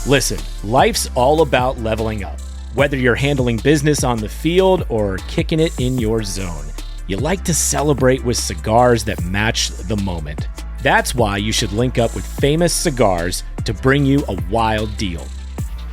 Listen, life's all about leveling up. Whether you're handling business on the field or kicking it in your zone, you like to celebrate with cigars that match the moment. That's why you should link up with Famous Cigars to bring you a wild deal.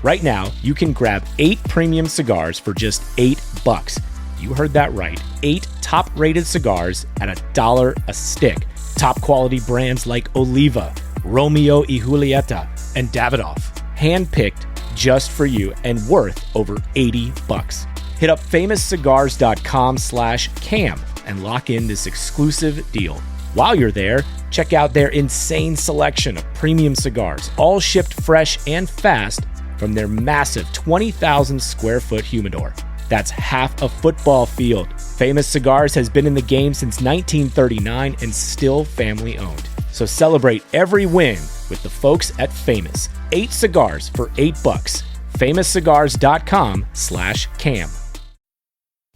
Right now, you can grab 8 premium cigars for just $8. You heard that right. 8 top-rated cigars at $1 a stick. Top quality brands like Oliva, Romeo y Julieta, and Davidoff. Handpicked just for you and worth over $80. Hit up famouscigars.com/cam and lock in this exclusive deal. While you're there, check out their insane selection of premium cigars, all shipped fresh and fast from their massive 20,000 square foot humidor. That's half a football field. Famous Cigars has been in the game since 1939 and still family owned. So celebrate every win with the folks at Famous. 8 cigars for $8. famouscigars.com/cam.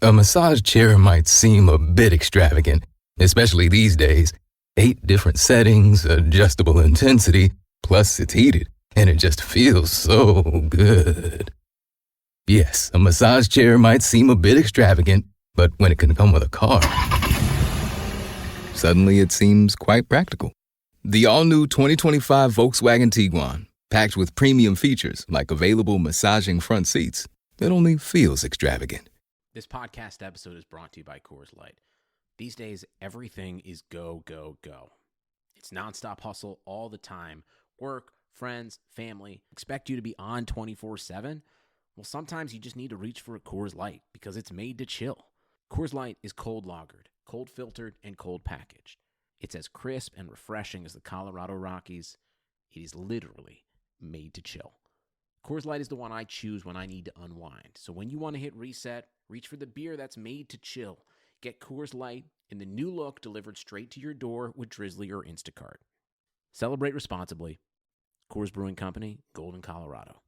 A massage chair might seem a bit extravagant, especially these days. 8 different settings, adjustable intensity, plus it's heated, and it just feels so good. Yes, a massage chair might seem a bit extravagant, but when it can come with a car, suddenly it seems quite practical. The all-new 2025 Volkswagen Tiguan, packed with premium features like available massaging front seats, it only feels extravagant. This podcast episode is brought to you by Coors Light. These days, everything is go, go, go. It's nonstop hustle all the time. Work, friends, family, expect you to be on 24/7. Well, sometimes you just need to reach for a Coors Light because it's made to chill. Coors Light is cold lagered, cold filtered, and cold packaged. It's as crisp and refreshing as the Colorado Rockies. It is literally made to chill. Coors Light is the one I choose when I need to unwind. So when you want to hit reset, reach for the beer that's made to chill. Get Coors Light in the new look delivered straight to your door with Drizzly or Instacart. Celebrate responsibly. Coors Brewing Company, Golden, Colorado.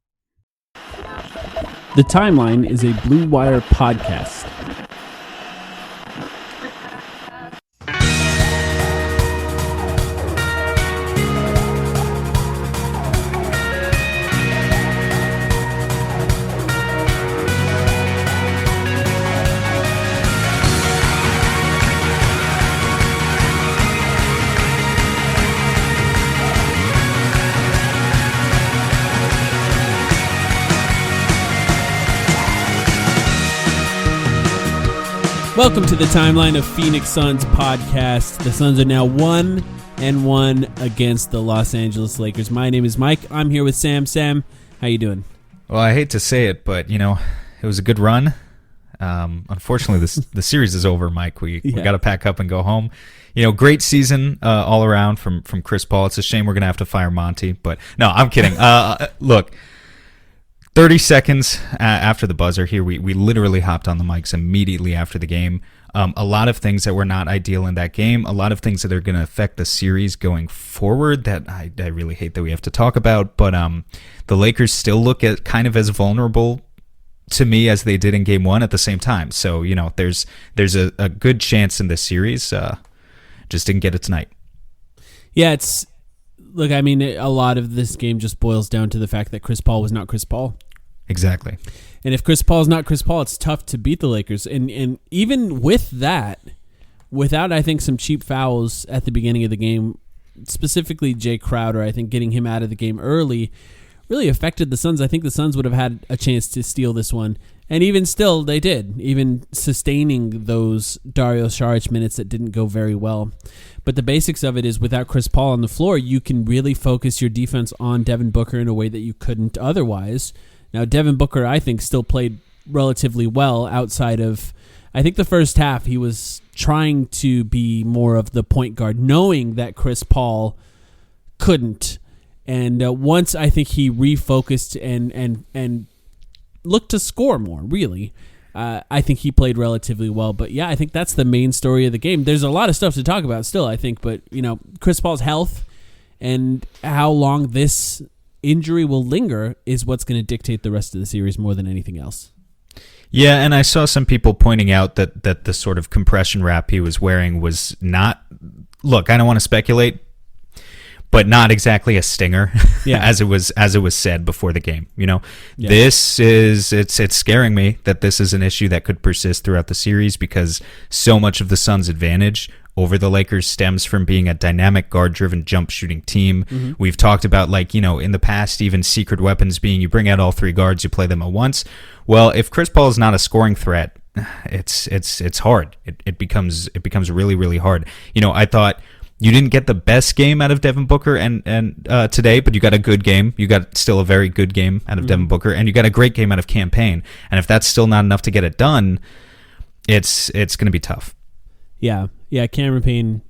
The Timeline is a Blue Wire podcast. Welcome to the Timeline of Phoenix Suns podcast. The Suns are now 1-1 against the Los Angeles Lakers. My name is Mike. I'm here with Sam. Sam, how you doing? Well, I hate to say it, but, it was a good run. Unfortunately, the series is over, Mike. We got to pack up and go home. Great season all around from Chris Paul. It's a shame we're going to have to fire Monty, but no, I'm kidding. Look, 30 seconds after the buzzer here, we literally hopped on the mics immediately after the game. A lot of things that were not ideal in that game, a lot of things that are going to affect the series going forward that I really hate that we have to talk about, but the Lakers still look at kind of as vulnerable to me as they did in game 1 at the same time. So, there's a good chance in this series. Just didn't get it tonight. Yeah, a lot of this game just boils down to the fact that Chris Paul was not Chris Paul. Exactly. And if Chris Paul is not Chris Paul, it's tough to beat the Lakers. And even with that, without, I think, some cheap fouls at the beginning of the game, specifically Jay Crowder, I think getting him out of the game early really affected the Suns. I think the Suns would have had a chance to steal this one. And even still, they did, even sustaining those Dario Saric minutes that didn't go very well. But the basics of it is without Chris Paul on the floor, you can really focus your defense on Devin Booker in a way that you couldn't otherwise. Now, Devin Booker, I think, still played relatively well outside of, I think the first half, he was trying to be more of the point guard, knowing that Chris Paul couldn't. And once I think he refocused and looked to score more, really, I think he played relatively well. But yeah, I think that's the main story of the game. There's a lot of stuff to talk about still, I think, but Chris Paul's health and how long this injury will linger is what's going to dictate the rest of the series more than anything else. Yeah, and I saw some people pointing out that the sort of compression wrap he was wearing was not... Look, I don't want to speculate, but not exactly a stinger, Yeah. as it was said before the game. Yeah. This is it's scaring me that this is an issue that could persist throughout the series, because so much of the Suns' advantage over the Lakers stems from being a dynamic guard-driven jump-shooting team. Mm-hmm. We've talked about, in the past, even secret weapons being you bring out all three guards, you play them at once. Well, if Chris Paul is not a scoring threat, it's hard. It becomes really, really hard. I thought you didn't get the best game out of Devin Booker and today, but you got a good game. You got still a very good game out of Devin Booker, and you got a great game out of Cam Payne. And if that's still not enough to get it done, it's going to be tough. Yeah, Cameron Payne.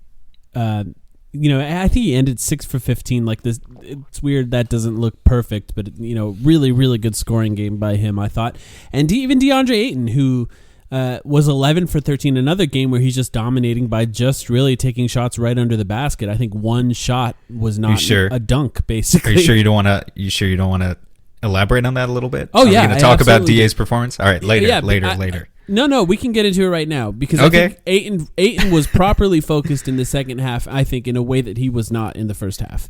I think he ended 6 for 15. Like this, it's weird that doesn't look perfect, but really, really good scoring game by him, I thought. And even DeAndre Ayton, who was 11 for 13, another game where he's just dominating by just really taking shots right under the basket. I think one shot was not a dunk, basically. Are you sure you don't want to? You don't want to elaborate on that a little bit? Oh, yeah, Are we going to talk about absolutely. DA's performance? All right, later. No, we can get into it right now, because I think Ayton was properly focused in the second half, I think, in a way that he was not in the first half.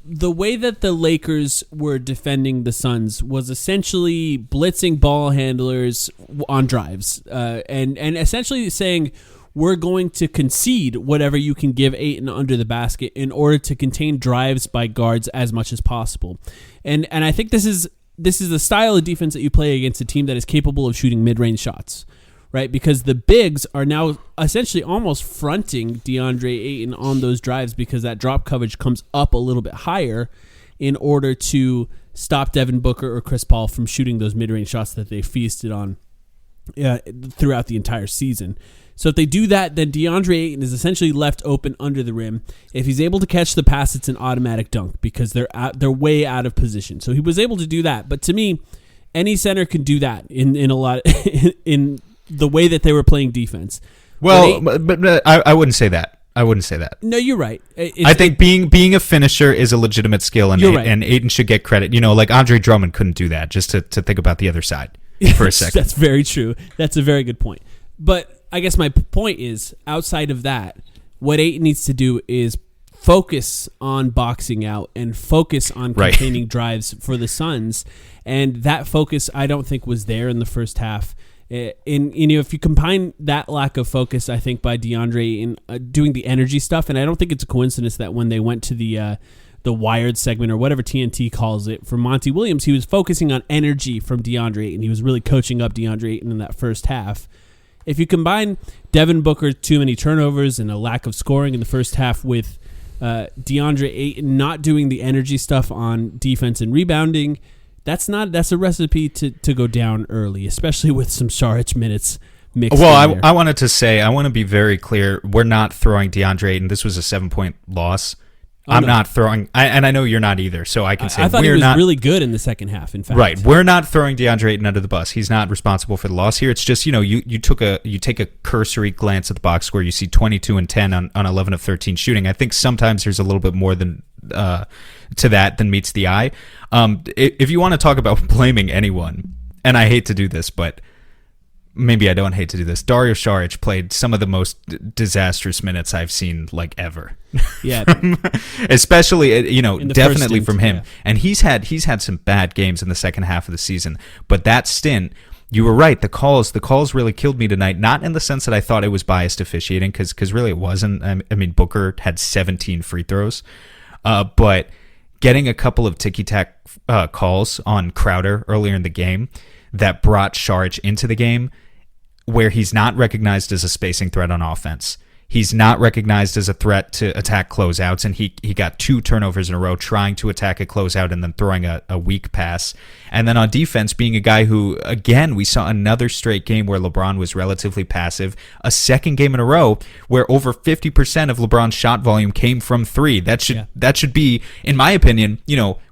The way that the Lakers were defending the Suns was essentially blitzing ball handlers on drives, and essentially saying, we're going to concede whatever you can give Ayton under the basket in order to contain drives by guards as much as possible. And I think this is the style of defense that you play against a team that is capable of shooting mid-range shots, right? Because the bigs are now essentially almost fronting DeAndre Ayton on those drives, because that drop coverage comes up a little bit higher in order to stop Devin Booker or Chris Paul from shooting those mid-range shots that they feasted on throughout the entire season. So if they do that, then DeAndre Ayton is essentially left open under the rim. If he's able to catch the pass, it's an automatic dunk, because they're way out of position. So he was able to do that. But to me, any center can do that in a lot in the way that they were playing defense. Well, but I wouldn't say that. I wouldn't say that. No, you're right. I think being a finisher is a legitimate skill, and right. and Ayton should get credit. Like Andre Drummond couldn't do that. Just to think about the other side for a second. That's very true. That's a very good point. But I guess my point is, outside of that, what Ayton needs to do is focus on boxing out and focus on containing drives for the Suns. And that focus, I don't think, was there in the first half. If you combine that lack of focus, I think, by DeAndre in doing the energy stuff, and I don't think it's a coincidence that when they went to the Wired segment, or whatever TNT calls it, for Monty Williams, he was focusing on energy from DeAndre Ayton. He was really coaching up DeAndre Ayton in that first half. If you combine Devin Booker's too many turnovers and a lack of scoring in the first half with DeAndre Ayton not doing the energy stuff on defense and rebounding, that's a recipe to go down early, especially with some Saric minutes mixed in there. I wanted to say, I want to be very clear. We're not throwing DeAndre Ayton. This was a 7-point loss. I'm not throwing, and I know you're not either, so I can say I thought he was really good in the second half, in fact. Right. We're not throwing DeAndre Ayton under the bus. He's not responsible for the loss here. It's just, you take a cursory glance at the box score, you see 22 and 10 on 11 of 13 shooting. I think sometimes there's a little bit more than to that than meets the eye. If you want to talk about blaming anyone, and I hate to do this, but maybe I don't hate to do this, Dario Saric played some of the most disastrous minutes I've seen ever. Yeah. Especially, definitely from him. Yeah. And he's had some bad games in the second half of the season. But that stint, you were right, the calls really killed me tonight. Not in the sense that I thought it was biased officiating, because really it wasn't. I mean, Booker had 17 free throws. But getting a couple of ticky-tack calls on Crowder earlier in the game that brought Saric into the game, where he's not recognized as a spacing threat on offense. He's not recognized as a threat to attack closeouts, and he got 2 turnovers in a row trying to attack a closeout and then throwing a weak pass. And then on defense, being a guy who, again, we saw another straight game where LeBron was relatively passive, a second game in a row where over 50% of LeBron's shot volume came from 3. That should be, in my opinion,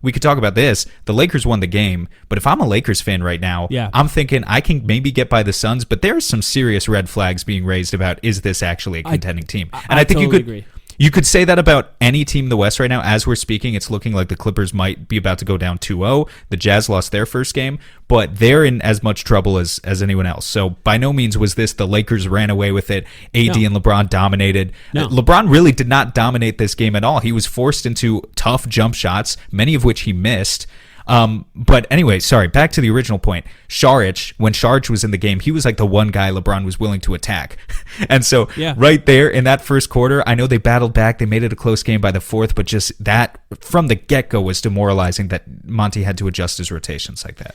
we could talk about this. The Lakers won the game, but if I'm a Lakers fan right now, I'm thinking I can maybe get by the Suns, but there's some serious red flags being raised about, is this actually a contending team? And I think totally agree. You could say that about any team in the West right now. As we're speaking, it's looking like the Clippers might be about to go down 2-0. The Jazz lost their first game, but they're in as much trouble as anyone else. So by no means was this the Lakers ran away with it. AD and LeBron dominated. No. LeBron really did not dominate this game at all. He was forced into tough jump shots, many of which he missed. But anyway, sorry, back to the original point. Šarić, when Šarić was in the game, he was like the one guy LeBron was willing to attack. And so right there in that first quarter, I know they battled back. They made it a close game by the fourth, but just that from the get-go was demoralizing that Monty had to adjust his rotations like that.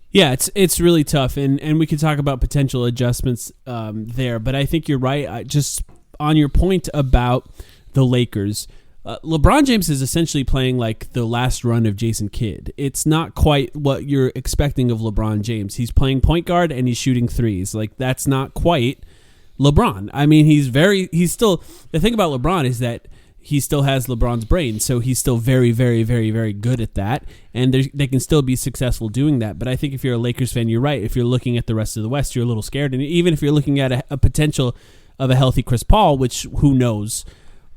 Yeah, it's really tough, and we could talk about potential adjustments there, but I think you're right. Just on your point about the Lakers, LeBron James is essentially playing like the last run of Jason Kidd. It's not quite what you're expecting of LeBron James. He's playing point guard and he's shooting threes. Like, that's not quite LeBron. I mean, he's still, the thing about LeBron is that he still has LeBron's brain, so he's still very, very, very, very good at that, and they can still be successful doing that. But I think if you're a Lakers fan, you're right. If you're looking at the rest of the West, you're a little scared. And even if you're looking at a potential of a healthy Chris Paul, which who knows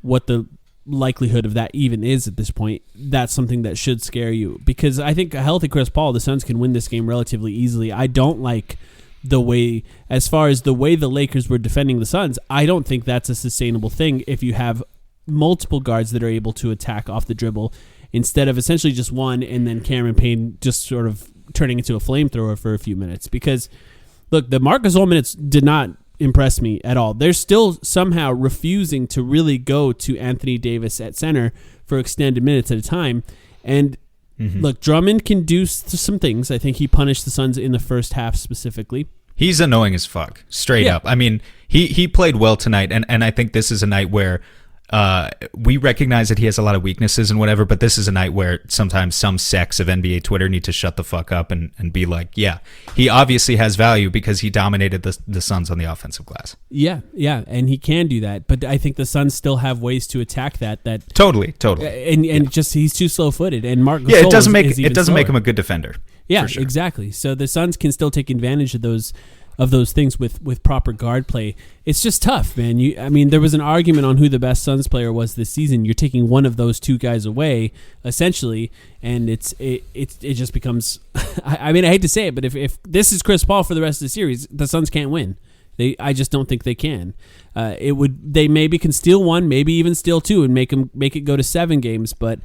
what the likelihood of that even is at this point, that's something that should scare you, because I think a healthy Chris Paul, the Suns can win this game relatively easily. I don't like the way the Lakers were defending the Suns. I don't think that's a sustainable thing if you have multiple guards that are able to attack off the dribble instead of essentially just one, and then Cameron Payne just sort of turning into a flamethrower for a few minutes. Because look, the Marc Gasol minutes did not impress me at all. They're still somehow refusing to really go to Anthony Davis at center for extended minutes at a time. And look, Drummond can do some things. I think he punished the Suns in the first half specifically. He's annoying as fuck, straight up. I mean, he played well tonight, and I think this is a night where we recognize that he has a lot of weaknesses and whatever, but this is a night where sometimes some sects of NBA Twitter need to shut the fuck up and be like, yeah, he obviously has value because he dominated the Suns on the offensive glass. Yeah, and he can do that, but I think the Suns still have ways to attack that. Totally. And just he's too slow-footed, and Marc Gasol it doesn't make him a good defender. Yeah, sure. Exactly. So the Suns can still take advantage of those things with proper guard play. It's just tough, man. There was an argument on who the best Suns player was this season. You're taking one of those two guys away, essentially, and it just becomes. I hate to say it, but if this is Chris Paul for the rest of the series, the Suns can't win. I just don't think they can. They maybe can steal one, maybe even steal two, and make it go to 7 games, but.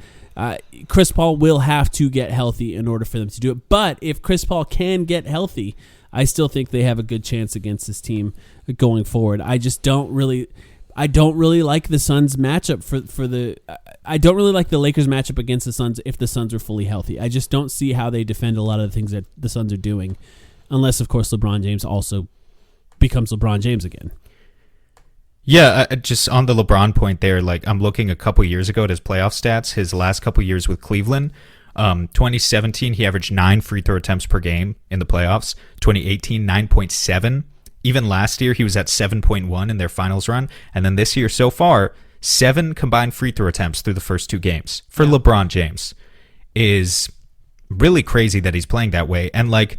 Chris Paul will have to get healthy in order for them to do it. But if Chris Paul can get healthy, I still think they have a good chance against this team going forward. I don't really like the Suns matchup I don't really like the Lakers matchup against the Suns if the Suns are fully healthy. I just don't see how they defend a lot of the things that the Suns are doing, unless of course LeBron James also becomes LeBron James again. Yeah, just on the LeBron point there, like I'm looking a couple years ago at his playoff stats, his last couple years with Cleveland. 2017, he averaged 9 free throw attempts per game in the playoffs. 2018, 9.7. Even last year, he was at 7.1 in their finals run. And then this year so far, 7 combined free throw attempts through the first 2 games for LeBron James is really crazy that he's playing that way. And like,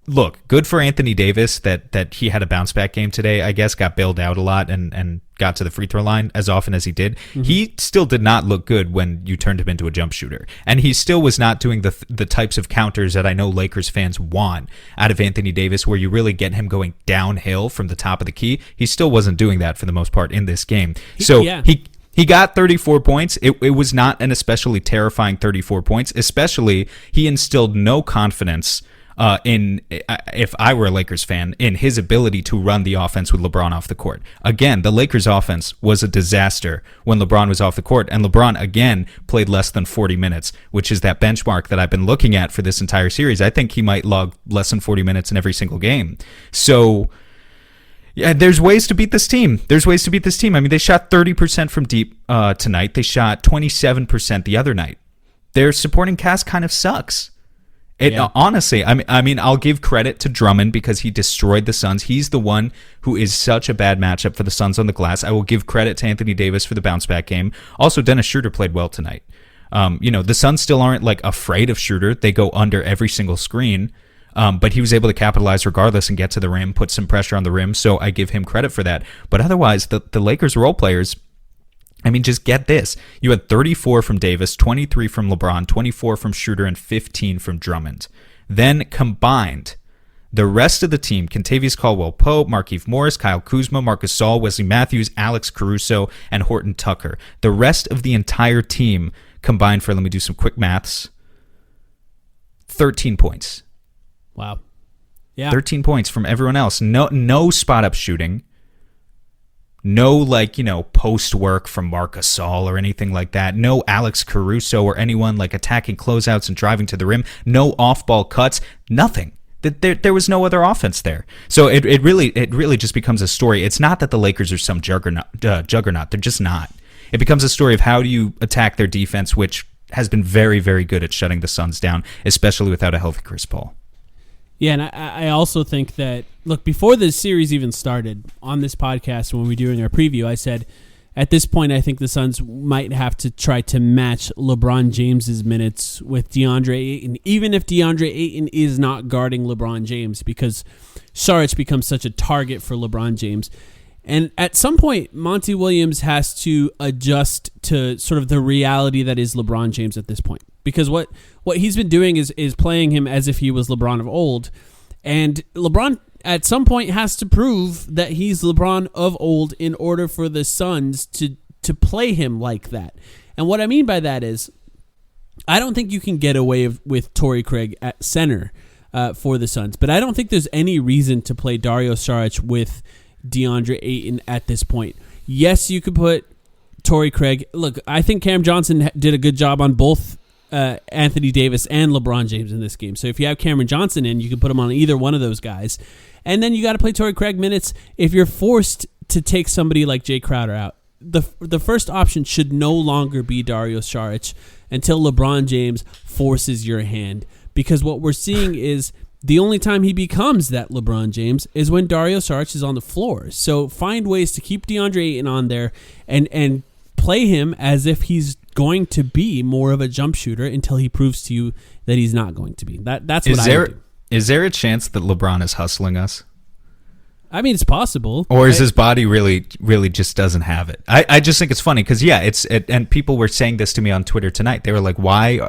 look, good for Anthony Davis that he had a bounce back game today. I guess got bailed out a lot and got to the free throw line as often as he did. Mm-hmm. He still did not look good when you turned him into a jump shooter. And he still was not doing the types of counters that I know Lakers fans want out of Anthony Davis, where you really get him going downhill from the top of the key. He still wasn't doing that for the most part in this game. He got 34 points. It was not an especially terrifying 34 points, especially he instilled no confidence if I were a Lakers fan, in his ability to run the offense with LeBron off the court. Again, the Lakers offense was a disaster when LeBron was off the court, and LeBron, again, played less than 40 minutes, which is that benchmark that I've been looking at for this entire series. I think he might log less than 40 minutes in every single game. So, yeah, there's ways to beat this team. I mean, they shot 30% from deep tonight. They shot 27% the other night. Their supporting cast kind of sucks. Honestly, I mean, I'll give credit to Drummond because he destroyed the Suns. He's the one who is such a bad matchup for the Suns on the glass. I will give credit to Anthony Davis for the bounce back game. Also, Dennis Schroeder played well tonight. The Suns still aren't like afraid of Schroeder. They go under every single screen. But he was able to capitalize regardless and get to the rim, put some pressure on the rim. So I give him credit for that. But otherwise, the Lakers role players, I mean, just get this. You had 34 from Davis, 23 from LeBron, 24 from Schroeder, and 15 from Drummond. Then combined, the rest of the team, Kentavious Caldwell-Pope, Markieff Morris, Kyle Kuzma, Marc Gasol, Wesley Matthews, Alex Caruso, and Horton Tucker. The rest of the entire team combined for, let me do some quick maths, 13 points. Wow. Yeah. 13 points from everyone else. No spot-up shooting. No, post work from Marc Gasol or anything like that. No Alex Caruso or anyone attacking closeouts and driving to the rim. No off-ball cuts. Nothing. There was no other offense there. So it really just becomes a story. It's not that the Lakers are some juggernaut. They're just not. It becomes a story of how do you attack their defense, which has been very, very good at shutting the Suns down, especially without a healthy Chris Paul. Yeah, and I also think that, look, before the series even started on this podcast, when we were doing our preview, I said, at this point, I think the Suns might have to try to match LeBron James's minutes with DeAndre Ayton, even if DeAndre Ayton is not guarding LeBron James, because Saric becomes such a target for LeBron James. And at some point, Monty Williams has to adjust to sort of the reality that is LeBron James at this point. Because what he's been doing is playing him as if he was LeBron of old. And LeBron at some point has to prove that he's LeBron of old in order for the Suns to play him like that. And what I mean by that is, I don't think you can get away with Torrey Craig at center for the Suns. But I don't think there's any reason to play Dario Saric with DeAndre Ayton at this point. Yes, you could put Torrey Craig. Look, I think Cam Johnson did a good job on both Anthony Davis and LeBron James in this game. So if you have Cameron Johnson in, you can put him on either one of those guys. And then you got to play Torrey Craig minutes if you're forced to take somebody like Jay Crowder out. The first option should no longer be Dario Saric until LeBron James forces your hand. Because what we're seeing is the only time he becomes that LeBron James is when Dario Saric is on the floor. So find ways to keep DeAndre Ayton on there and play him as if he's going to be more of a jump shooter until he proves to you that he's not going to be. That's what I would do. Is there a chance that LeBron is hustling us? I mean, it's possible. Or is his body really just doesn't have it? I just think it's funny because, and people were saying this to me on Twitter tonight. They were like, why,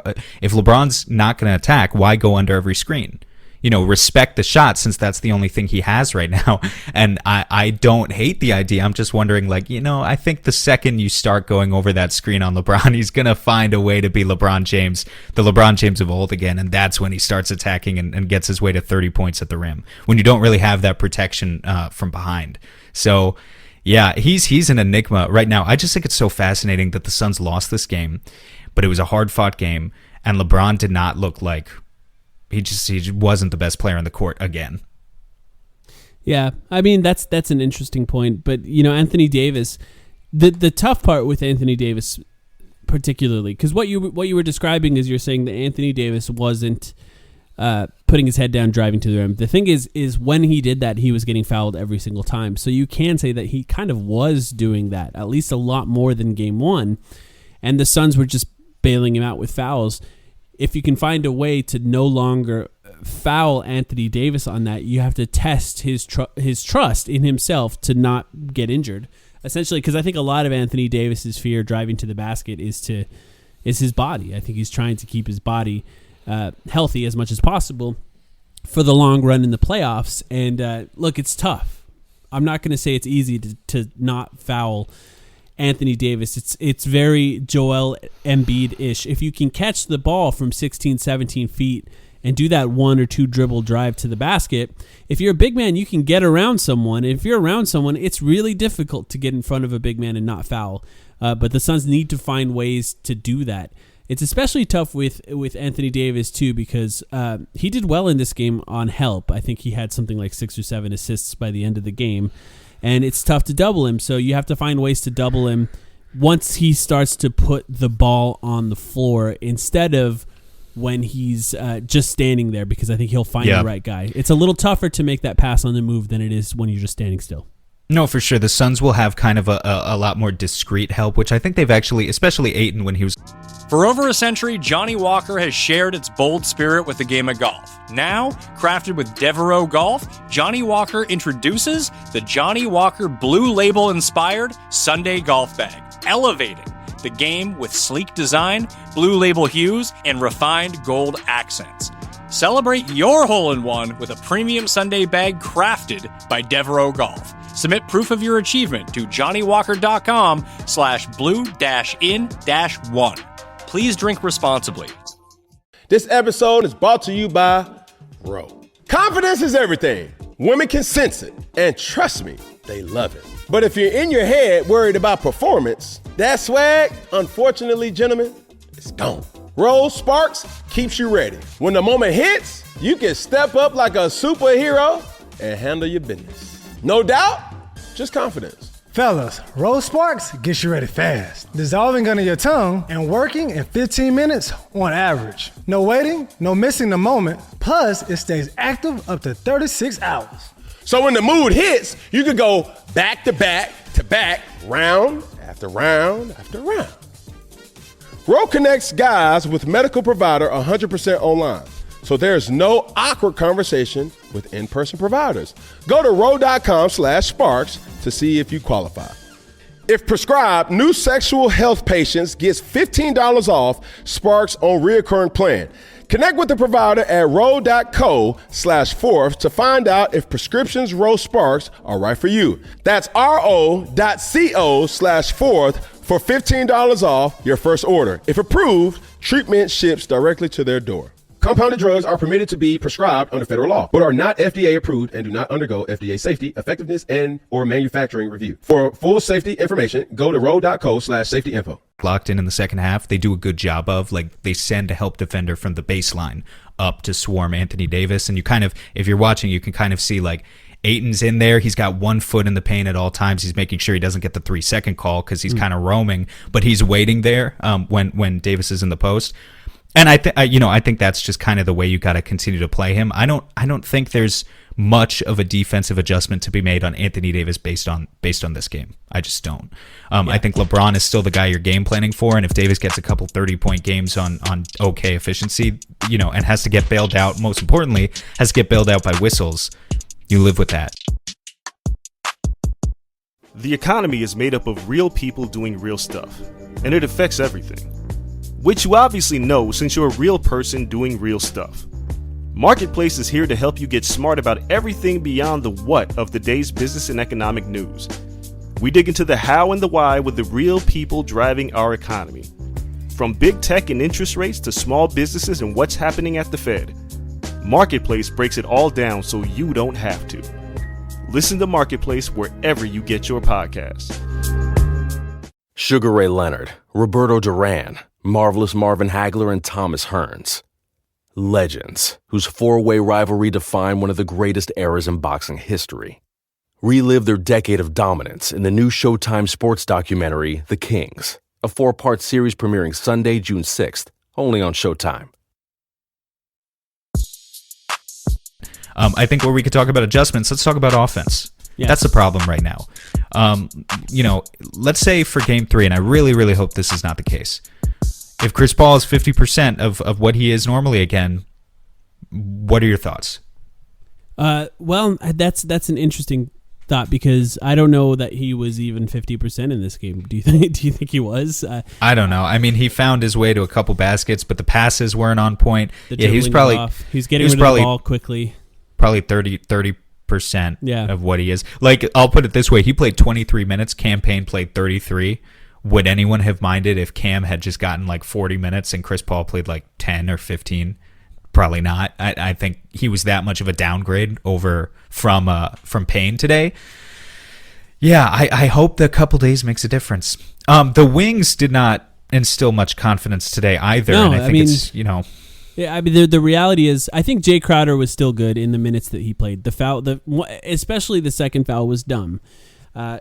if LeBron's not going to attack, why go under every screen? Respect the shot since that's the only thing he has right now. And I don't hate the idea. I'm just wondering, I think the second you start going over that screen on LeBron, he's going to find a way to be LeBron James, the LeBron James of old again. And that's when he starts attacking and gets his way to 30 points at the rim, when you don't really have that protection from behind. So, yeah, he's an enigma right now. I just think it's so fascinating that the Suns lost this game, but it was a hard-fought game, and LeBron did not look like... He just wasn't the best player on the court again. Yeah, I mean that's an interesting point, but Anthony Davis, the tough part with Anthony Davis particularly, because what you were describing is you're saying that Anthony Davis wasn't putting his head down, driving to the rim. The thing is when he did that, he was getting fouled every single time. So you can say that he kind of was doing that, at least a lot more than game one, and the Suns were just bailing him out with fouls. If you can find a way to no longer foul Anthony Davis on that, you have to test his trust in himself to not get injured. Essentially, because I think a lot of Anthony Davis's fear driving to the basket is his body. I think he's trying to keep his body healthy as much as possible for the long run in the playoffs. And look, it's tough. I'm not going to say it's easy to not foul Anthony Davis. It's very Joel Embiid-ish. If you can catch the ball from 16, 17 feet and do that one or two dribble drive to the basket, if you're a big man, you can get around someone. If you're around someone, it's really difficult to get in front of a big man and not foul. But the Suns need to find ways to do that. It's especially tough with Anthony Davis, too, because he did well in this game on help. I think he had something like 6 or 7 assists by the end of the game. And it's tough to double him, so you have to find ways to double him once he starts to put the ball on the floor instead of when he's just standing there, because I think he'll find the right guy. It's a little tougher to make that pass on the move than it is when you're just standing still. No, for sure. The Suns will have kind of a lot more discreet help, which I think they've actually, especially Ayton when he was... For over a century, Johnny Walker has shared its bold spirit with the game of golf. Now, crafted with Devereaux Golf, Johnny Walker introduces the Johnny Walker Blue Label-inspired Sunday Golf Bag, elevating the game with sleek design, Blue Label hues, and refined gold accents. Celebrate your hole-in-one with a premium Sunday bag crafted by Devereaux Golf. Submit proof of your achievement to johnnywalker.com/blue-in-1. Please drink responsibly. This episode is brought to you by Roe. Confidence is everything. Women can sense it. And trust me, they love it. But if you're in your head worried about performance, that swag, unfortunately, gentlemen, is gone. Roe Sparks keeps you ready. When the moment hits, you can step up like a superhero and handle your business. No doubt, just confidence. Fellas, Roe Sparks gets you ready fast, dissolving under your tongue and working in 15 minutes on average. No waiting, no missing the moment, plus it stays active up to 36 hours. So when the mood hits, you can go back to back to back, round after round after round. Roe connects guys with medical provider 100% online, so there's no awkward conversation with in-person providers. Go to roe.com/sparks to see if you qualify. If prescribed, new sexual health patients gets $15 off Sparks on reoccurring plan. Connect with the provider at roe.co/fourth to find out if prescriptions Roe Sparks are right for you. That's ro.co/fourth for $15 off your first order. If approved, treatment ships directly to their door. Compounded drugs are permitted to be prescribed under federal law, but are not FDA approved and do not undergo FDA safety, effectiveness, and or manufacturing review. For full safety information, go to roe.co/safety info. Locked in the second half, they do a good job of, like, they send a help defender from the baseline up to swarm Anthony Davis, and you kind of, if you're watching, you can kind of see, like, Ayton's in there. He's got 1 foot in the paint at all times. He's making sure he doesn't get the 3-second call because he's kind of roaming, but he's waiting there when Davis is in the post. And I think that's just kind of the way you got to continue to play him. I don't think there's much of a defensive adjustment to be made on Anthony Davis based on this game. I just don't. I think LeBron is still the guy you're game planning for, and if Davis gets a couple 30-point games on okay efficiency, and has to get bailed out, most importantly, has to get bailed out by whistles, you live with that. The economy is made up of real people doing real stuff, and it affects everything. Which you obviously know since you're a real person doing real stuff. Marketplace is here to help you get smart about everything beyond the what of the day's business and economic news. We dig into the how and the why with the real people driving our economy. From big tech and interest rates to small businesses and what's happening at the Fed. Marketplace breaks it all down so you don't have to. Listen to Marketplace wherever you get your podcasts. Sugar Ray Leonard, Roberto Duran, Marvelous Marvin Hagler, and Thomas Hearns. Legends, whose four-way rivalry defined one of the greatest eras in boxing history. Relive their decade of dominance in the new Showtime sports documentary, The Kings, a 4-part series premiering Sunday, June 6th, only on Showtime. I think where we could talk about adjustments, let's talk about offense. Yes. That's the problem right now. Let's say for Game 3, and I really, really hope this is not the case. If Chris Paul is 50% of what he is normally again, what are your thoughts? Well, that's an interesting thought because I don't know that he was even 50% in this game. Do you think he was? I don't know. I mean, he found his way to a couple baskets, but the passes weren't on point. He was getting rid of the ball quickly. Probably 30% of what he is. Like, I'll put it this way. He played 23 minutes. Cam Payne played 33. Would anyone have minded if Cam had just gotten like 40 minutes and Chris Paul played like 10 or 15? Probably not. I think he was that much of a downgrade over from Payne today. Yeah, I hope the couple days makes a difference. The wings did not instill much confidence today either. No, and I think it's, Yeah, I mean, the reality is, I think Jay Crowder was still good in the minutes that he played. The foul, especially the second foul, was dumb.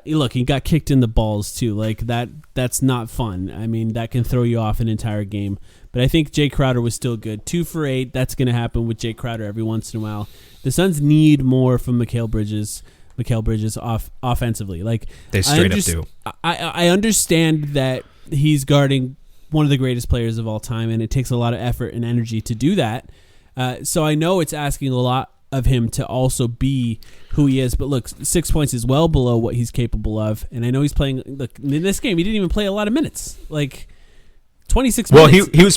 Look, he got kicked in the balls too. Like that's not fun. I mean, that can throw you off an entire game. But I think Jay Crowder was still good. 2 for 8. That's going to happen with Jay Crowder every once in a while. The Suns need more from Mikal Bridges. Mikal Bridges offensively. Like, they straight up do. I understand that he's guarding one of the greatest players of all time, and it takes a lot of effort and energy to do that. So I know it's asking a lot of him to also be who he is. But look, 6 points is well below what he's capable of. And I know he's playing. Look, in this game, he didn't even play a lot of minutes. Like 26 minutes. Well, he was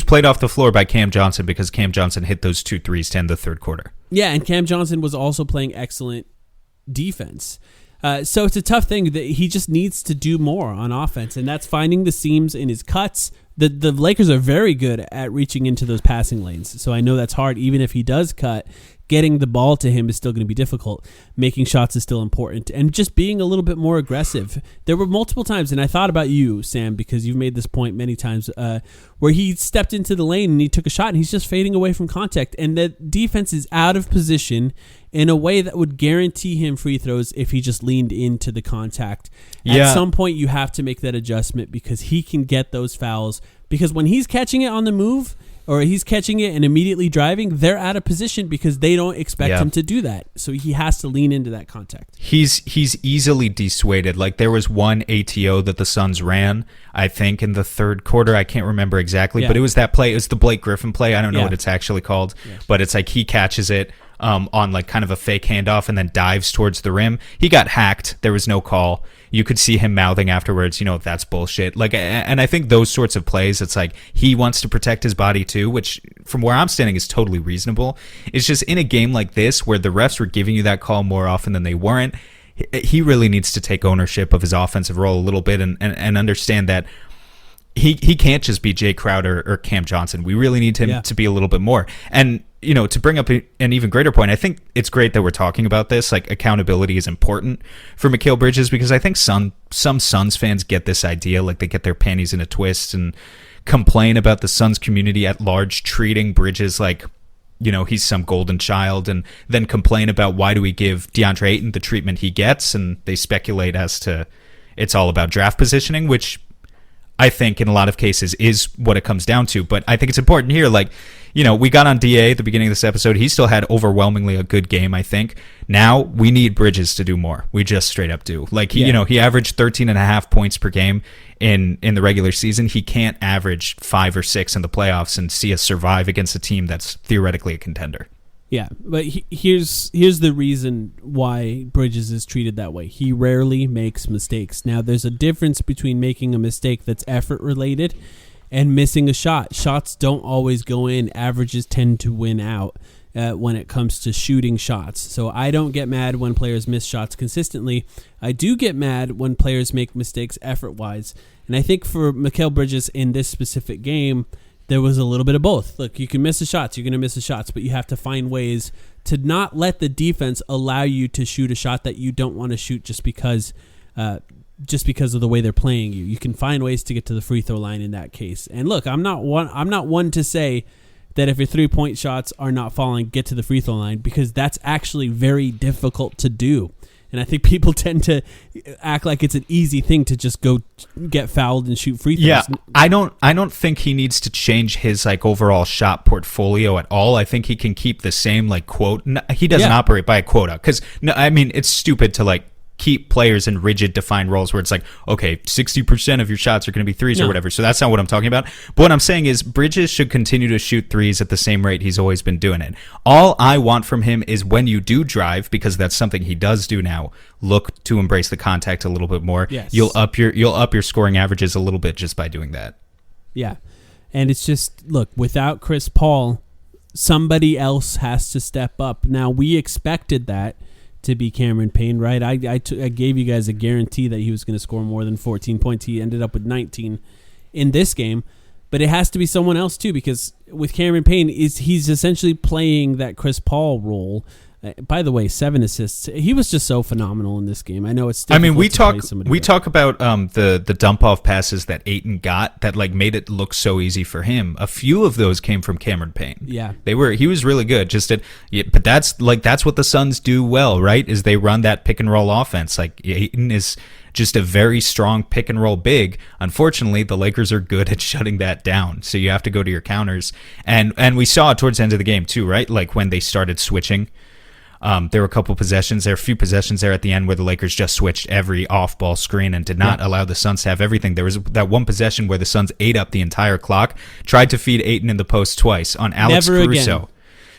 played off the floor by Cam Johnson because Cam Johnson hit those 2 threes to end the third quarter. Yeah, and Cam Johnson was also playing excellent defense. So it's a tough thing that he just needs to do more on offense, and that's finding the seams in his cuts. The Lakers are very good at reaching into those passing lanes, so I know that's hard. Even if he does cut, getting the ball to him is still going to be difficult. Making shots is still important, and just being a little bit more aggressive. There were multiple times, and I thought about you, Sam, because you've made this point many times, where he stepped into the lane and he took a shot, and he's just fading away from contact, and the defense is out of position in a way that would guarantee him free throws if he just leaned into the contact. At some point, you have to make that adjustment because he can get those fouls. Because when he's catching it on the move, or he's catching it and immediately driving, they're out of position because they don't expect him to do that. So he has to lean into that contact. He's easily dissuaded. Like, there was one ATO that the Suns ran, I think, in the third quarter. I can't remember exactly, but it was that play. It was the Blake Griffin play. I don't know what it's actually called, but it's like he catches it on like kind of a fake handoff and then dives towards the rim. He got hacked. There was no call. You could see him mouthing afterwards, that's bullshit. Like, and I think those sorts of plays, it's like he wants to protect his body too, which from where I'm standing is totally reasonable. It's just in a game like this where the refs were giving you that call more often than they weren't, he really needs to take ownership of his offensive role a little bit and understand that he can't just be Jay Crowder or Cam Johnson. We really need him to be a little bit more. And to bring up an even greater point, I think it's great that we're talking about this. Like, accountability is important for Mikal Bridges because I think some Suns fans get this idea, like they get their panties in a twist and complain about the Suns community at large treating Bridges like, he's some golden child, and then complain about why do we give DeAndre Ayton the treatment he gets, and they speculate as to it's all about draft positioning, which I think in a lot of cases is what it comes down to. But I think it's important here, like, we got on DA at the beginning of this episode. He still had overwhelmingly a good game, I think. Now we need Bridges to do more. We just straight up do. Like, he averaged 13.5 points per game in the regular season. He can't average 5 or 6 in the playoffs and see us survive against a team that's theoretically a contender. Yeah, but here's the reason why Bridges is treated that way. He rarely makes mistakes. Now, there's a difference between making a mistake that's effort-related and missing a shot. Shots don't always go in. Averages tend to win out when it comes to shooting shots. So I don't get mad when players miss shots consistently. I do get mad when players make mistakes effort-wise. And I think for Mikal Bridges in this specific game, there was a little bit of both. Look, you can miss the shots. You're going to miss the shots, but you have to find ways to not let the defense allow you to shoot a shot that you don't want to shoot just because of the way they're playing you. You can find ways to get to the free throw line in that case. And look, I'm not one to say that if your 3-point shots are not falling, get to the free throw line, because that's actually very difficult to do. And I think people tend to act like it's an easy thing to just go get fouled and shoot free throws. Yeah, I don't think he needs to change his like overall shot portfolio at all. I think he can keep the same like quote. He doesn't operate by a quota because it's stupid to like keep players in rigid defined roles where it's like, okay, 60% of your shots are going to be threes or whatever. So that's not what I'm talking about. But what I'm saying is Bridges should continue to shoot threes at the same rate he's always been doing it. All I want from him is when you do drive, because that's something he does do now, look to embrace the contact a little bit more. Yes. You'll up your scoring averages a little bit just by doing that. Yeah. And it's just, look, without Chris Paul, somebody else has to step up. Now, we expected that to be Cameron Payne, right? I gave you guys a guarantee that he was going to score more than 14 points. He ended up with 19 in this game, but it has to be someone else too, because with Cameron Payne, he's essentially playing that Chris Paul role. By the way, 7 assists. He was just so phenomenal in this game. I know it's. We talk about the dump off passes that Ayton got that like made it look so easy for him. A few of those came from Cameron Payne. Yeah, he was really good. But that's what the Suns do well, right? Is they run that pick and roll offense. Like Ayton is just a very strong pick and roll big. Unfortunately, the Lakers are good at shutting that down. So you have to go to your counters, and we saw it towards the end of the game too, right? Like when they started switching. There were a couple possessions. There were a few possessions there at the end where the Lakers just switched every off-ball screen and did not allow the Suns to have everything. There was that one possession where the Suns ate up the entire clock, tried to feed Ayton in the post twice on Alex Caruso.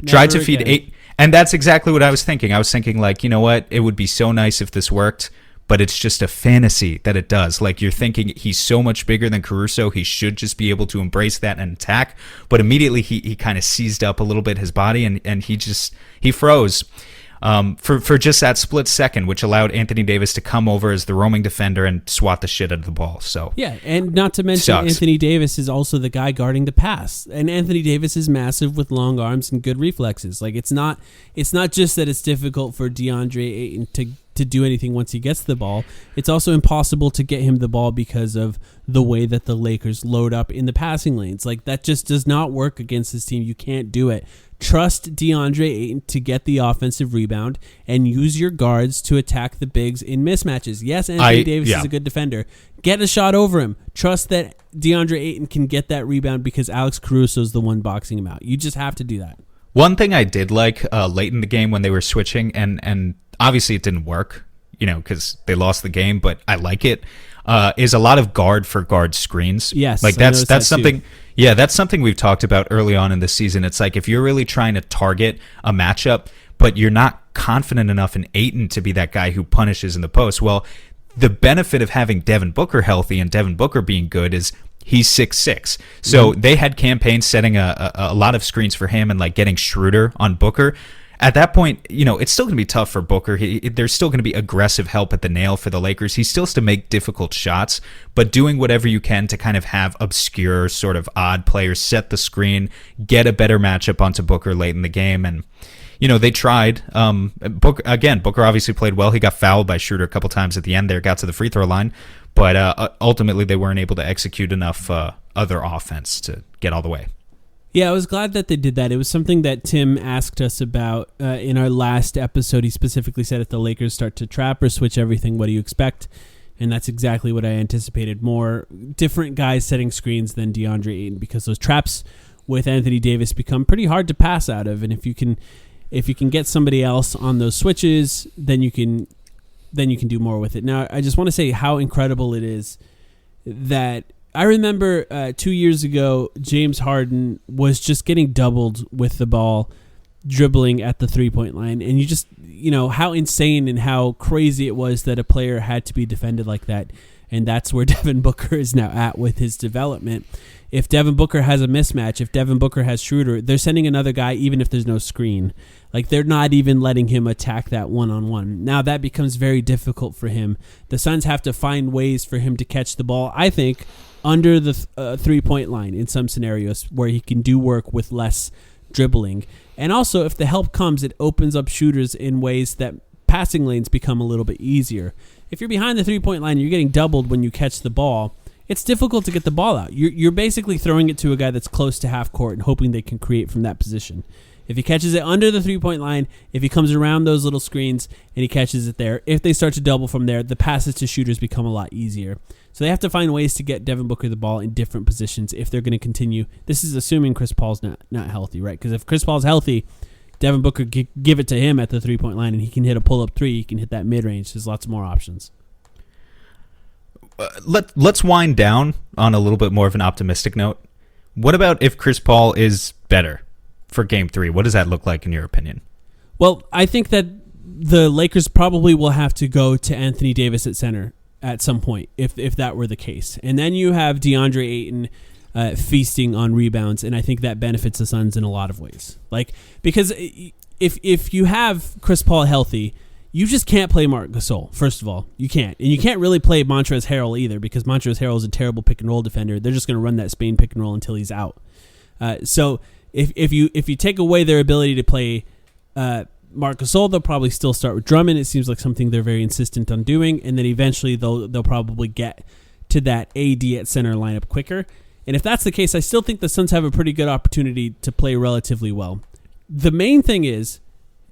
Tried to feed Ayton. And that's exactly what I was thinking. I was thinking, like, you know what? It would be so nice if this worked, but it's just a fantasy that it does. Like, you're thinking he's so much bigger than Caruso. He should just be able to embrace that and attack. But immediately he kind of seized up a little bit his body, and he froze. For just that split second, which allowed Anthony Davis to come over as the roaming defender and swat the shit out of the ball. So yeah, and not to mention Anthony Davis is also the guy guarding the pass, and Anthony Davis is massive with long arms and good reflexes. Like, it's not just that it's difficult for DeAndre Ayton to do anything once he gets the ball. It's also impossible to get him the ball because of the way that the Lakers load up in the passing lanes. Like, that just does not work against this team. You can't do it. Trust DeAndre Ayton to get the offensive rebound and use your guards to attack the bigs in mismatches. Yes, Anthony Davis is a good defender. Get a shot over him. Trust that DeAndre Ayton can get that rebound because Alex Caruso is the one boxing him out. You just have to do that. One thing I did like late in the game when they were switching, and obviously it didn't work, because they lost the game, but I like it, is a lot of guard for guard screens. Yes, like that's something. Too. Yeah, that's something we've talked about early on in the season. It's like if you're really trying to target a matchup, but you're not confident enough in Ayton to be that guy who punishes in the post. Well, the benefit of having Devin Booker healthy and Devin Booker being good is he's 6'6". So they had campaigns setting a lot of screens for him and like getting Schroeder on Booker. At that point, it's still going to be tough for Booker. There's still going to be aggressive help at the nail for the Lakers. He still has to make difficult shots, but doing whatever you can to kind of have obscure, sort of odd players set the screen, get a better matchup onto Booker late in the game. And, they tried. Booker obviously played well. He got fouled by Schroeder a couple times at the end there, got to the free throw line, but ultimately they weren't able to execute enough other offense to get all the way. Yeah, I was glad that they did that. It was something that Tim asked us about in our last episode. He specifically said if the Lakers start to trap or switch everything, what do you expect? And that's exactly what I anticipated. More different guys setting screens than DeAndre Ayton, because those traps with Anthony Davis become pretty hard to pass out of. And if you can get somebody else on those switches, then you can do more with it. Now, I just want to say how incredible it is that I remember 2 years ago, James Harden was just getting doubled with the ball, dribbling at the three-point line. And you just, how insane and how crazy it was that a player had to be defended like that. And that's where Devin Booker is now at with his development. If Devin Booker has a mismatch, if Devin Booker has Schroeder, they're sending another guy even if there's no screen. Like, they're not even letting him attack that one-on-one. Now that becomes very difficult for him. The Suns have to find ways for him to catch the ball, I think, under the three-point line in some scenarios where he can do work with less dribbling. And also, if the help comes, it opens up shooters in ways that passing lanes become a little bit easier. If you're behind the three-point line and you're getting doubled when you catch the ball, it's difficult to get the ball out. You're basically throwing it to a guy that's close to half court and hoping they can create from that position. If he catches it under the three-point line, if he comes around those little screens and he catches it there, if they start to double from there, the passes to shooters become a lot easier. So they have to find ways to get Devin Booker the ball in different positions if they're going to continue. This is assuming Chris Paul's not healthy, right? Because if Chris Paul's healthy, Devin Booker give it to him at the three-point line and he can hit a pull-up three. He can hit that mid-range. There's lots more options. Let's wind down on a little bit more of an optimistic note. What about if Chris Paul is better for Game 3? What does that look like in your opinion? Well, I think that the Lakers probably will have to go to Anthony Davis at center at some point, if that were the case. And then you have DeAndre Ayton feasting on rebounds, and I think that benefits the Suns in a lot of ways. Like, because if you have Chris Paul healthy, you just can't play Marc Gasol, first of all. You can't. And you can't really play Montrezl Harrell either, because Montrezl Harrell is a terrible pick-and-roll defender. They're just going to run that Spain pick-and-roll until he's out. So if you take away their ability to play Marc Gasol, they'll probably still start with Drummond. It seems like something they're very insistent on doing. And then eventually they'll probably get to that AD at center lineup quicker. And if that's the case, I still think the Suns have a pretty good opportunity to play relatively well. The main thing is,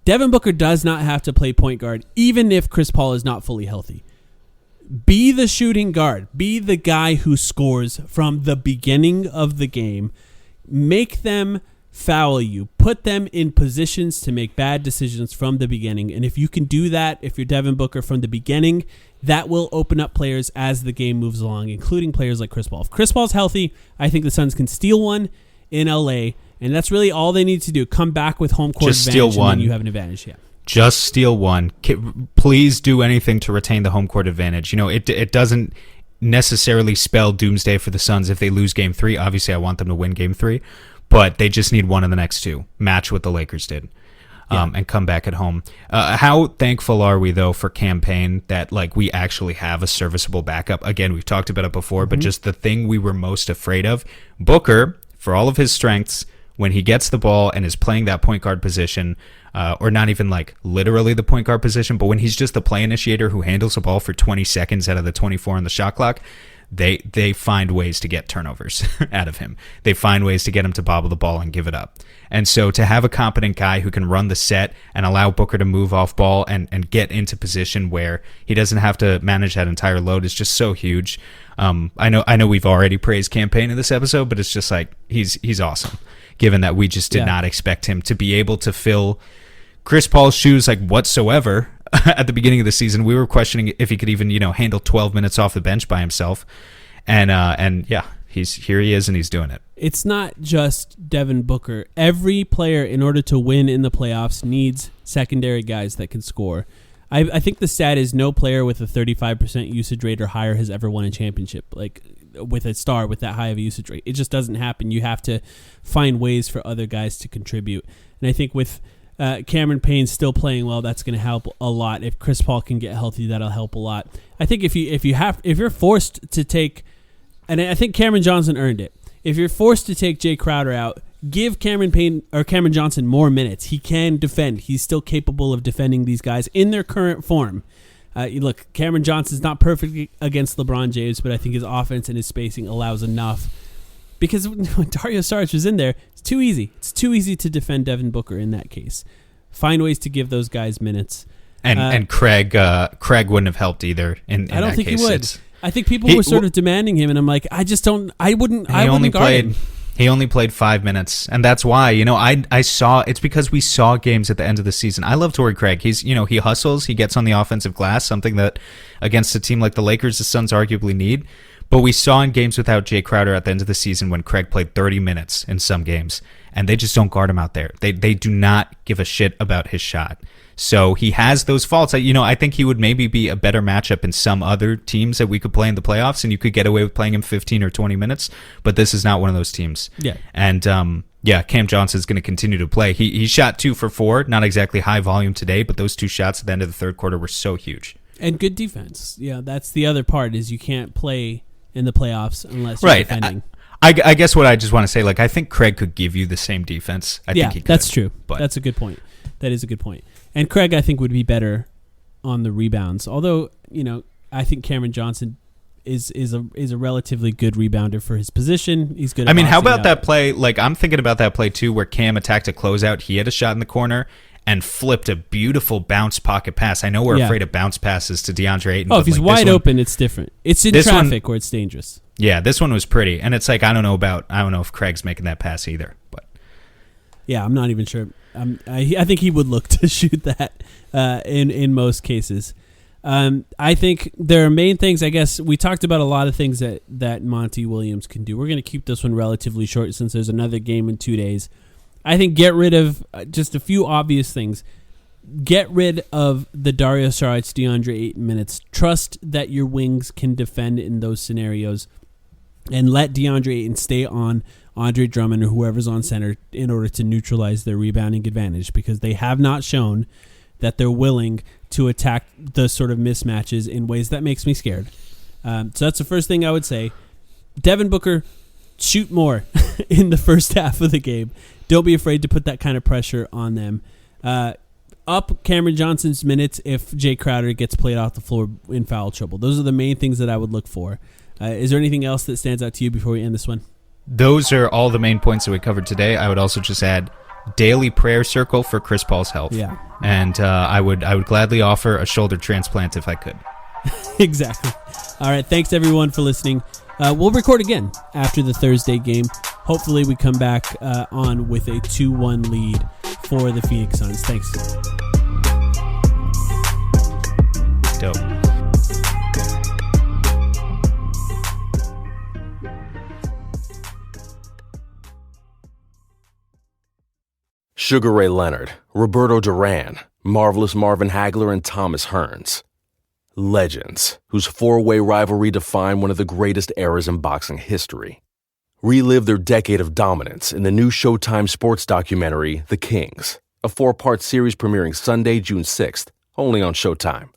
Devin Booker does not have to play point guard, even if Chris Paul is not fully healthy. Be the shooting guard. Be the guy who scores from the beginning of the game. Make them foul you. Put them in positions to make bad decisions from the beginning. And if you can do that, if you're Devin Booker from the beginning, that will open up players as the game moves along, including players like Chris Paul. If Chris Paul's healthy, I think the Suns can steal one in LA, and that's really all they need to do. Come back with home court Just advantage, steal one. and then you have an advantage. Yeah. Just steal one. Please do anything to retain the home court advantage. It doesn't necessarily spell doomsday for the Suns if they lose Game 3. Obviously, I want them to win Game 3, but they just need one in the next two. Match what the Lakers did. And come back at home. How thankful are we, though, for Cam Payne that we actually have a serviceable backup? Again, we've talked about it before, but just the thing we were most afraid of, Booker, for all of his strengths, when he gets the ball and is playing that point guard position, or not even literally the point guard position, but when he's just the play initiator who handles the ball for 20 seconds out of the 24 on the shot clock, they find ways to get turnovers out of him. They find ways to get him to bobble the ball and give it up. And so to have a competent guy who can run the set and allow Booker to move off ball and get into position where he doesn't have to manage that entire load is just so huge. I know we've already praised Cam Payne in this episode, but it's just he's awesome, given that we just did not expect him to be able to fill Chris Paul's shoes whatsoever. At the beginning of the season, we were questioning if he could even, handle 12 minutes off the bench by himself. And yeah, he is, and he's doing it. It's not just Devin Booker. Every player, in order to win in the playoffs, needs secondary guys that can score. I think the stat is no player with a 35% usage rate or higher has ever won a championship, with a star with that high of a usage rate. It just doesn't happen. You have to find ways for other guys to contribute. And I think with Cameron Payne still playing well, that's going to help a lot. If Chris Paul can get healthy, that'll help a lot. I think if you're forced to take, and I think Cameron Johnson earned it. If you're forced to take Jay Crowder out, give Cameron Payne or Cameron Johnson more minutes. He can defend. He's still capable of defending these guys in their current form. Look, Cameron Johnson's not perfect against LeBron James, but I think his offense and his spacing allows enough. Because when Dario Saric was in there, it's too easy. It's too easy to defend Devin Booker in that case. Find ways to give those guys minutes. And Craig wouldn't have helped either. I don't think case. he would. I think people were sort of demanding him, and I'm like, I wouldn't guard him. He only played 5 minutes, and that's why, I saw, it's because we saw games at the end of the season. I love Torrey Craig. He's, he hustles, he gets on the offensive glass, something that against a team like the Lakers, the Suns arguably need. But we saw in games without Jay Crowder at the end of the season when Craig played 30 minutes in some games, and they just don't guard him out there. They do not give a shit about his shot. So he has those faults. I think he would maybe be a better matchup in some other teams that we could play in the playoffs, and you could get away with playing him 15 or 20 minutes, but this is not one of those teams. Yeah. And, Cam Johnson's going to continue to play. He shot 2 for 4, not exactly high volume today, but those 2 shots at the end of the third quarter were so huge. And good defense. Yeah, that's the other part is you can't play in the playoffs unless you're defending. I guess what I just want to say, I think Craig could give you the same defense. I think he could. That's true. But that's a good point. That is a good point. And Craig, I think, would be better on the rebounds. Although, I think Cameron Johnson is a relatively good rebounder for his position. He's good. How about that play? I'm thinking about that play too, where Cam attacked a closeout. He had a shot in the corner and flipped a beautiful bounce pocket pass. I know we're afraid of bounce passes to DeAndre Ayton. Oh, if he's wide open, it's different. It's in traffic where it's dangerous. Yeah, this one was pretty, and it's I don't know if Craig's making that pass either, but yeah, I'm not even sure. I think he would look to shoot that in most cases. I think there are main things. I guess we talked about a lot of things that Monty Williams can do. We're going to keep this one relatively short since there's another game in 2 days. I think get rid of just a few obvious things. Get rid of the Dario Saric, DeAndre Ayton minutes. Trust that your wings can defend in those scenarios, and let DeAndre Ayton stay on Andre Drummond or whoever's on center in order to neutralize their rebounding advantage, because they have not shown that they're willing to attack the sort of mismatches in ways that makes me scared. So that's the first thing I would say. Devin Booker, shoot more in the first half of the game. Don't be afraid to put that kind of pressure on them. Up Cameron Johnson's minutes if Jay Crowder gets played off the floor in foul trouble. Those are the main things that I would look for. Is there anything else that stands out to you before we end this one? Those are all the main points that we covered today. I would also just add daily prayer circle for Chris Paul's health. Yeah. And I would gladly offer a shoulder transplant if I could. Exactly. All right. Thanks, everyone, for listening. We'll record again after the Thursday game. hopefully we come back on with a 2-1 lead for the Phoenix Suns. Thanks. Dope. Sugar Ray Leonard, Roberto Duran, Marvelous Marvin Hagler, and Thomas Hearns. Legends, whose four-way rivalry defined one of the greatest eras in boxing history. Relive their decade of dominance in the new Showtime sports documentary, The Kings, a 4-part series premiering Sunday, June 6th, only on Showtime.